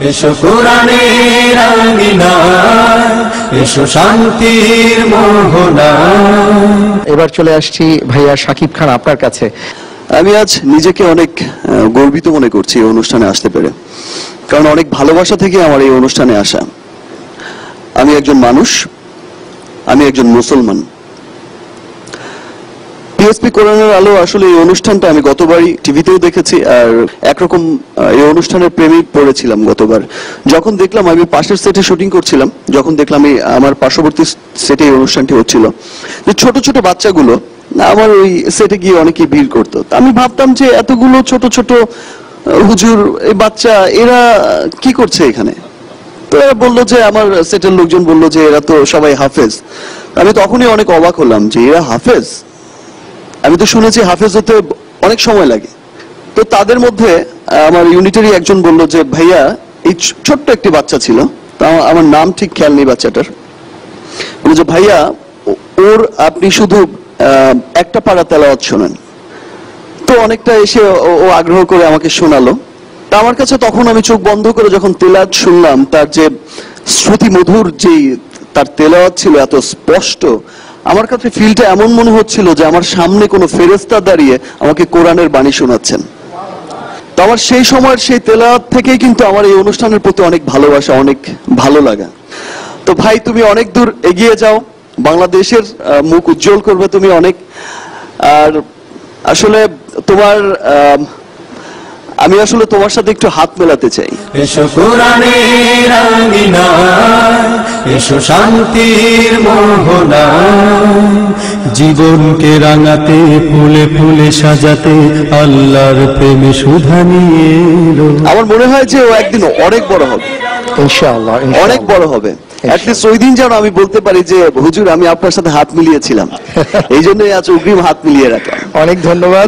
এসো কোরআনের আঙিনায়, এসো শান্তির মোহনায়। এবার চলে আসছি ভাইয়া শাকিব খান আপনার কাছে। আমি আজ নিজেকে অনেক গর্বিত মনে করছি এই অনুষ্ঠানে আসতে পেরে, কারণ অনেক ভালোবাসা থেকে আমার এই অনুষ্ঠানে আসা। আমি একজন মানুষ, আমি একজন মুসলমান। পিএসপি কোরআনের আলো আসলে এই অনুষ্ঠানটা আমি গতবারই টিভিতেও দেখেছি, আর একরকম এই অনুষ্ঠানের প্রেমে পড়েছিলাম গতবার। যখন দেখলাম, আমি পাশের সেটে শুটিং করছিলাম, যখন দেখলাম আমার পার্শ্ববর্তী সেটে এই অনুষ্ঠানটি হচ্ছিল, যে ছোট ছোট বাচ্চাগুলো আমার ওই সেটে গিয়ে অনেকেই ভিড় করতো। আমি ভাবতাম যে এতগুলো ছোট ছোট হুজুর, এই বাচ্চা, এরা কি করছে এখানে? তো এরা বললো যে, আমার সেটের লোকজন বললো যে এরা তো সবাই হাফেজ। আমি তখনই অনেক অবাক হলাম যে এরা হাফেজ। আমি তো শুনেছি হাফেজ হতে অনেক সময় লাগে। তো তাদের মধ্যে আমার ইউনিটেরই একজন বলল যে, ভাইয়া, এই ছোট্ট একটি বাচ্চা ছিল, আমার নাম ঠিক খেয়াল নেই বাচ্চাটার, বলে যে ভাইয়া, ওর আপনি শুধু একটা পারা তেলাওয়াত শোনেন। তো অনেকটা এসে ও আগ্রহ করে আমাকে শোনালো। তা আমার কাছে তখন আমি চোখ বন্ধ করে যখন তেলাওয়াত শুনলাম, তার যে শ্রুতি মধুর যেই তার তেলাওয়াত ছিল, এত স্পষ্ট, আমার কাছে ফিলটা এমন মনে হচ্ছিল যে আমার সামনে কোনো ফেরেশতা দাঁড়িয়ে আমাকে কোরআনের বাণী শোনাচ্ছেন। তো আমার সেই সময়ের সেই তেলাওয়াত থেকেই কিন্তু আমার এই অনুষ্ঠানের প্রতি অনেক ভালোবাসা, অনেক ভালো লাগা। তো ভাই, তুমি অনেক দূর এগিয়ে যাও, বাংলাদেশের মুখ উজ্জ্বল করবে তুমি অনেক। আর আসলে আমি আসলে তোমার সাথে একটু হাত মেলাতে চাই। এসো কোরআনের আঙিনায়, এসো শান্তির মোহনায়। জীবনকে রাঙাতে, ফুলে ফুলে সাজাতে, আল্লাহর প্রেমে সুধা নিয়ে এলো। আমার মনে হয় যে ও একদিন অনেক বড় হবে, ইনশাআল্লাহ অনেক বড় হবে। অ্যাটলিস্ট ওই দিন যেন আমি বলতে পারি যে, হুজুর, আমি আপনার সাথে হাত মিলিয়েছিলাম। এই জন্যই আজ অগ্রিম হাত মিলিয়ে রাখলাম। অনেক ধন্যবাদ।